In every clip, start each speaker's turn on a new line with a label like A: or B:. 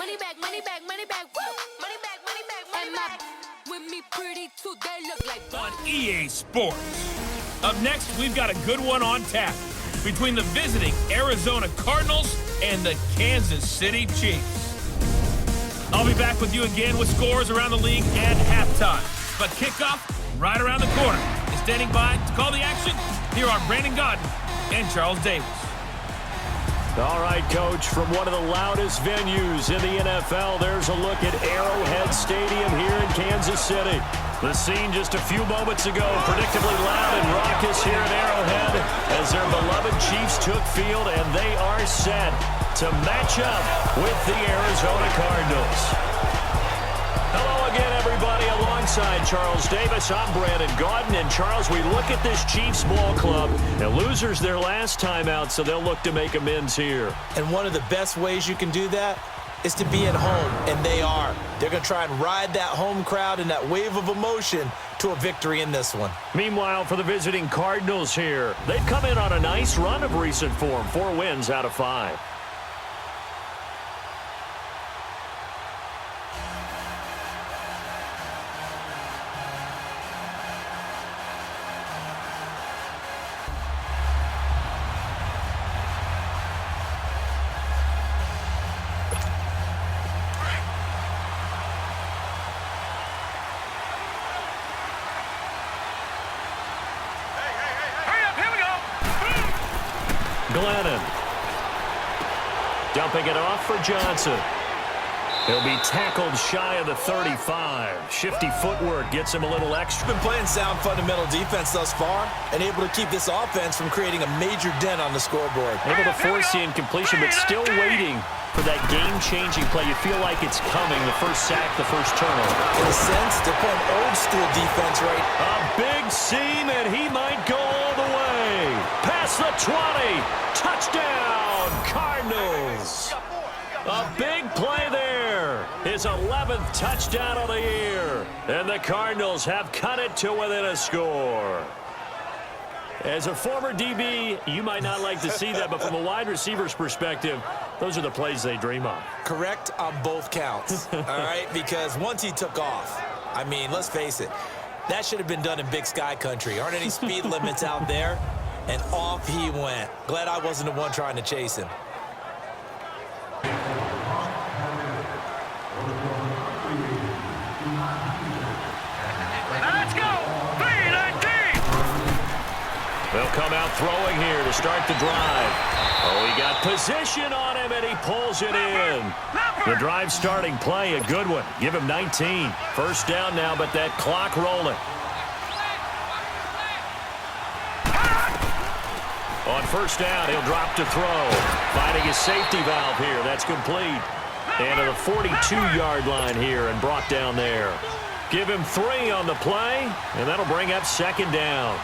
A: money back, money back, money back, woo! Money back, money back, money back. With me pretty too, they look like
B: on EA Sports. Up next, we've got a good one on tap between the visiting Arizona Cardinals and the Kansas City Chiefs. I'll be back with you again with scores around the league at halftime. But kickoff right around the corner. And standing by to call the action, here are Brandon Godden and Charles Davis.
C: All right, Coach, from one of the loudest venues in the NFL, there's a look at Arrowhead Stadium here in Kansas City. The scene just a few moments ago, predictably loud and raucous here at Arrowhead as their beloved Chiefs took field, and they are set to match up with the Arizona Cardinals. Hello again, everybody. Alongside Charles Davis, I'm Brandon Godden. And Charles, we look at this Chiefs ball club, and losers their last time out, so they'll look to make amends here.
D: And one of the best ways you can do that is to be at home, and they are. They're going to try and ride that home crowd and that wave of emotion to a victory in this one.
C: Meanwhile, for the visiting Cardinals here, they've come in on a nice run of recent form, 4 wins out of 5. Dumping it off for Johnson. He'll be tackled shy of the 35. Shifty footwork gets him a little extra.
D: Been playing sound fundamental defense thus far and able to keep this offense from creating a major dent on the scoreboard.
C: Able to force the incompletion, but still waiting for that game-changing play. You feel like it's coming, the first sack, the first turnover.
D: In a sense, they're playing old-school defense, right?
C: A big seam, and he might go all the way. Past the 20. Touchdown, Cardinals. A big play there. His 11th touchdown of the year. And the Cardinals have cut it to within a score. As a former DB, you might not like to see that, but from a wide receiver's perspective, those are the plays they dream of.
D: Correct on both counts, all right? Because once he took off, I mean, let's face it, that should have been done in Big Sky country. Aren't any speed limits out there? And off he went. Glad I wasn't the one trying to chase him.
E: Let's go! 3-19!
C: They'll come out throwing here to start the drive. Oh, he got position on him, and he pulls it in. The drive starting play, a good one. Give him 19. First down now, but that clock rolling. On first down, he'll drop to throw. Finding his safety valve here. That's complete. And to the 42-yard line here and brought down there. Give him 3 on the play, and that'll bring up second down.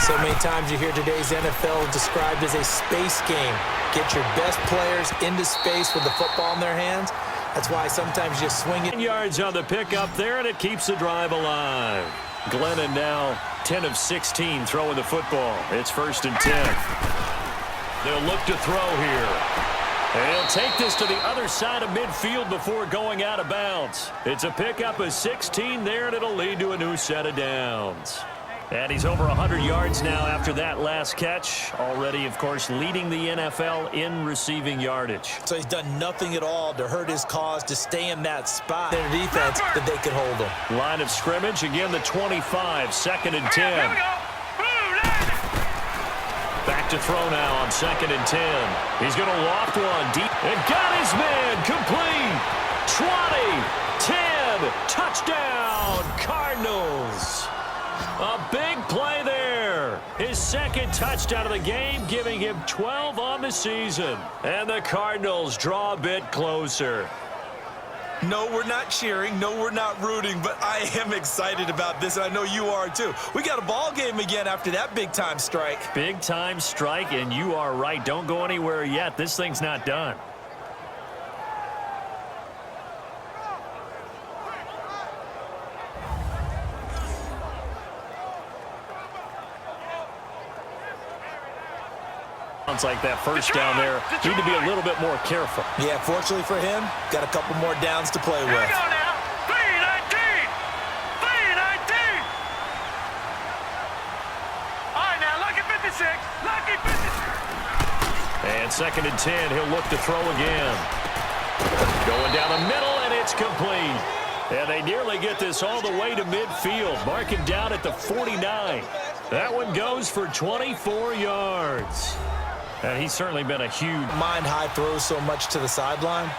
D: So many times you hear today's NFL described as a space game. Get your best players into space with the football in their hands. That's why sometimes you swing it.
C: 10 yards on the pickup there, and it keeps the drive alive. Glennon now 10 of 16 throwing the football. It's 1st and 10. They'll look to throw here. And he'll take this to the other side of midfield before going out of bounds. It's a pickup of 16 there, and it'll lead to a new set of downs. And he's over 100 yards now after that last catch. Already, of course, leading the NFL in receiving yardage.
D: So he's done nothing at all to hurt his cause, to stay in that spot in a defense that they could hold him.
C: Line of scrimmage, again the 25, 2nd and 10. Back to throw now on 2nd and 10. He's going to loft one deep. And got his man complete. 20, 10, touchdown, Cardinals. A big play there. His 2nd touchdown of the game, giving him 12 on the season. And the Cardinals draw a bit closer.
D: No, we're not cheering. No, we're not rooting. But I am excited about this, and I know you are too. We got a ball game again after that big-time strike.
C: Big-time strike, and you are right. Don't go anywhere yet. This thing's not done. sounds like that first down there. Need to be a little bit more careful.
D: Yeah, fortunately for him, got a couple more downs to play
E: Here we
D: with.
E: go now. 3-19. 3-19. All right, now, lucky 56. Lucky 56.
C: And 2nd and 10, he'll look to throw again. Going down the middle, and it's complete. And they nearly get this all the way to midfield, marking down at the 49. That one goes for 24 yards. And he's certainly been a huge...
D: Mind high throws so much to the sideline,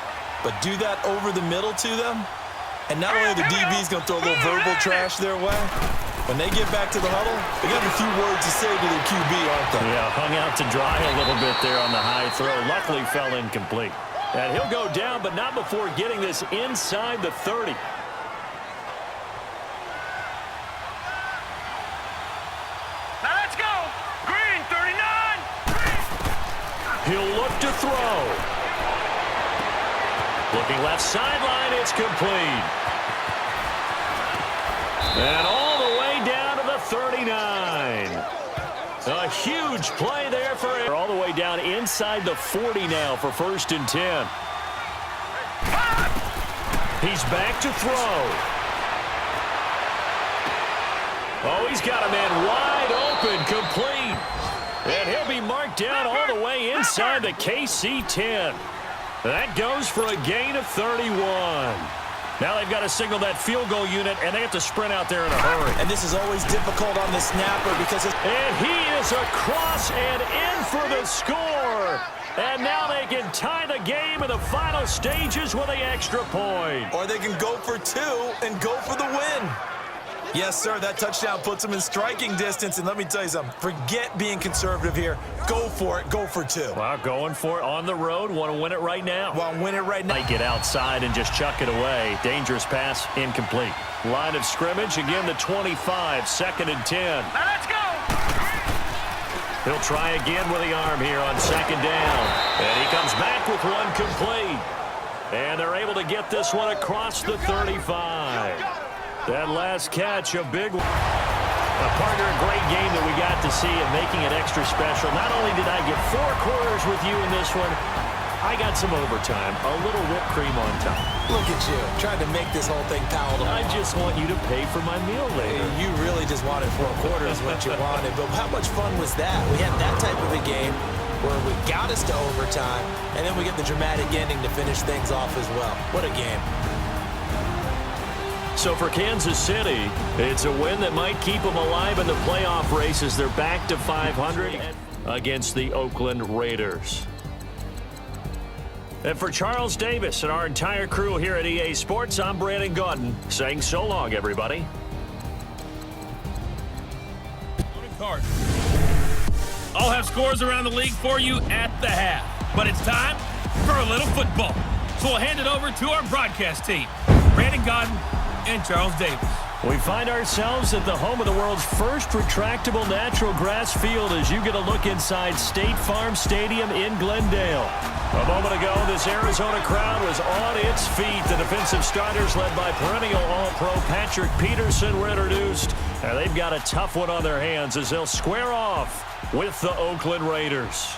D: but do that over the middle to them, and not only the DB's going to throw a little verbal trash their way, when they get back to the huddle, they got a few words to say to their QB, aren't they?
C: Yeah, hung out to dry a little bit there on the high throw. Luckily fell incomplete. And he'll go down, but not before getting this inside the 30.
E: Now let's go. Green, 39.
C: He'll look to throw. Looking left sideline, it's complete. And all the way down to the 39. A huge play there for him. All the way down inside the 40 now for 1st and 10. He's back to throw. Oh, he's got a man wide open, complete. And he'll be marked down all the way inside the KC 10. That goes for a gain of 31. Now they've got to signal that field goal unit, and they have to sprint out there in a hurry.
D: And this is always difficult on the snapper because it's...
C: And he is across and in for the score. And now they can tie the game in the final stages with the extra point.
D: Or they can go for 2 and go for the win. Yes, sir, that touchdown puts them in striking distance. And let me tell you something, forget being conservative here. Go for it, go for 2.
C: Well, going for it on the road. Want to win it right now.
D: Well, win it right now.
C: Might get outside and just chuck it away. Dangerous pass, incomplete. Line of scrimmage, again the 25, 2nd and 10.
E: Now let's go.
C: He'll try again with the arm here on 2nd down. And he comes back with one complete. And they're able to get this one across the 35. That last catch, a big one. A partner, a great game that we got to see and making it extra special. Not only did I get 4 quarters with you in this one, I got some overtime, a little whipped cream on top.
D: Look at you, trying to make this whole thing palatable.
C: I just want you to pay for my meal later.
D: You really just wanted 4 quarters what you wanted, but how much fun was that? We had that type of a game where we got us to overtime, and then we get the dramatic ending to finish things off as well. What a game.
C: So for Kansas City, it's a win that might keep them alive in the playoff race as they're back to 500 against the Oakland Raiders. And for Charles Davis and our entire crew here at EA Sports, I'm Brandon Gaudin saying so long, everybody.
B: I'll have scores around the league for you at the half. But it's time for a little football. So we'll hand it over to our broadcast team, Brandon Gaudin and Charles Davis.
C: We find ourselves at the home of the world's first retractable natural grass field as you get a look inside State Farm Stadium in Glendale. A moment ago, this Arizona crowd was on its feet. The defensive starters, led by perennial All-Pro Patrick Peterson, were introduced. And they've got a tough one on their hands as they'll square off with the Oakland Raiders.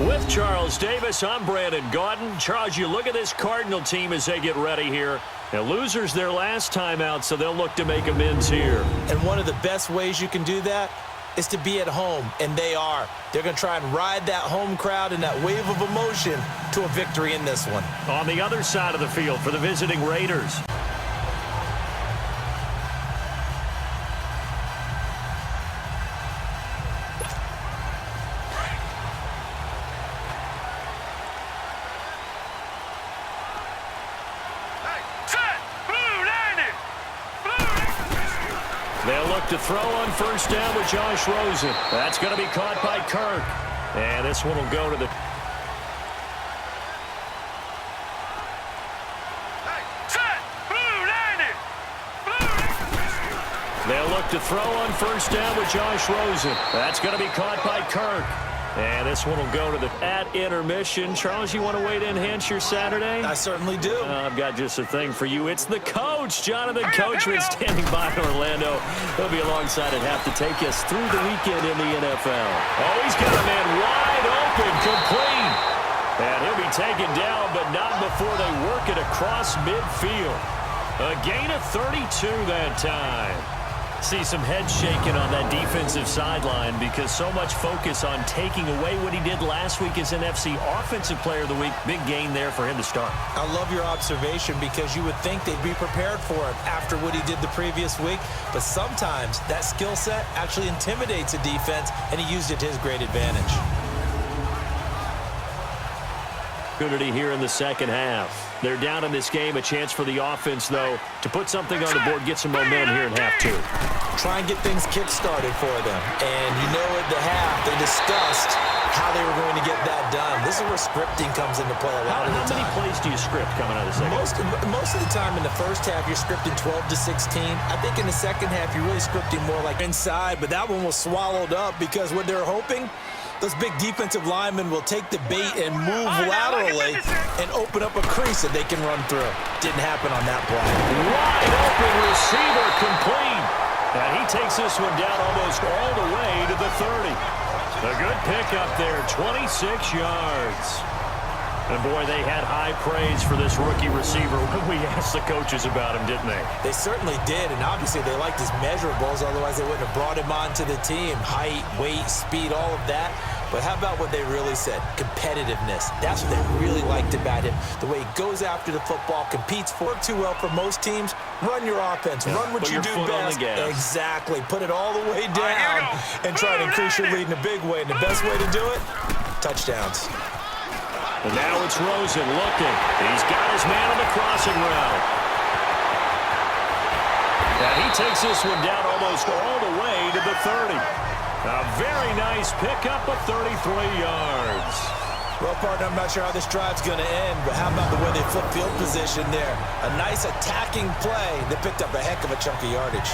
C: With Charles Davis, I'm Brandon Gaudin. Charles, you look at this Cardinal team as they get ready here. Now, losers their last time out, so they'll look to make amends here.
D: And one of the best ways you can do that is to be at home, and they are. They're going to try and ride that home crowd and that wave of emotion to a victory in this one.
C: On the other side of the field for the visiting Raiders. They'll look to throw on first down with Josh Rosen. That's going to be caught by Kirk. And this one will go to the... They'll look to throw on first down with Josh Rosen. That's going to be caught by Kirk. And this one will go to the at intermission. Charles, you want to wait to enhance your Saturday?
D: I certainly do.
C: I've got just a thing for you. It's the coach, Jonathan Coachman, standing by in Orlando. He'll be alongside at half to take us through the weekend in the NFL. Oh, he's got a man wide open, complete. And he'll be taken down, but not before they work it across midfield. A gain of 32 that time. See some head shaking on that defensive sideline because so much focus on taking away what he did last week as NFC Offensive Player of the Week. Big gain there for him to start.
D: I love your observation because you would think they'd be prepared for him after what he did the previous week. But sometimes that skill set actually intimidates a defense, and he used it to his great advantage.
C: Opportunity here in the second half. They're down in this game. A chance for the offense, though, to put something on the board, get some momentum here in half two.
D: Try and get things kick-started for them. And you know at the half, they discussed how they were going to get that done. This is where scripting comes into play a lot of the time.
C: How many plays do you script coming out of the second?
D: Most of the time in the first half, you're scripting 12 to 16. I think in the second half, you're really scripting more like inside, but that one was swallowed up because what they're hoping, those big defensive linemen will take the bait and move laterally and open up a crease that they can run through. Didn't happen on that play.
C: Wide open receiver complete. And he takes this one down almost all the way to the 30. A good pickup there, 26 yards. And, boy, they had high praise for this rookie receiver when we asked the coaches about him, didn't they?
D: They certainly did, and obviously they liked his measurables, otherwise they wouldn't have brought him onto the team. Height, weight, speed, all of that. But how about what they really said? Competitiveness. That's what they really liked about him. The way he goes after the football, competes for it too well for most teams. Run your offense. Run what you do best. Exactly. Put it all the way down and try to increase your lead in a big way. And the best way to do it? Touchdowns.
C: And now it's Rosen looking. He's got his man on the crossing route. And he takes this one down almost all the way to the 30. A very nice pickup of 33 yards.
D: Well, partner, I'm not sure how this drive's going to end, but how about the way they flip field position there? A nice attacking play that picked up a heck of a chunk of yardage.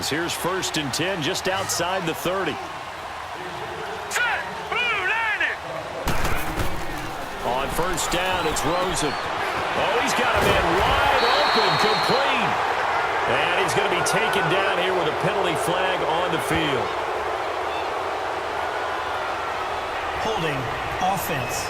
C: Here's 1st and 10 just outside the 30. On 1st down, it's Rosen. Oh, he's got a man wide open, complete. And he's going to be taken down here with a penalty flag on the field.
F: Holding offense.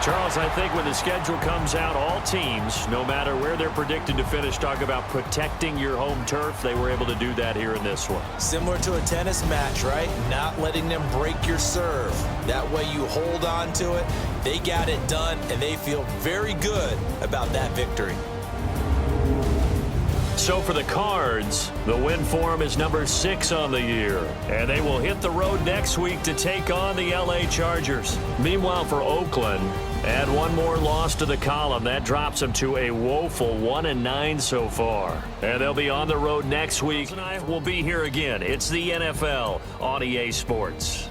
C: Charles, I think when the schedule comes out, all teams, no matter where they're predicted to finish, talk about protecting your home turf. They were able to do that here in this one.
D: Similar to a tennis match, right? Not letting them break your serve. That way you hold on to it. They got it done, and they feel very good about that victory.
C: So for the Cards, the win form is number 6 on the year. And they will hit the road next week to take on the LA Chargers. Meanwhile, for Oakland, add one more loss to the column. That drops them to a woeful 1-9 so far. And they'll be on the road next week. And I will be here again. It's the NFL on EA Sports.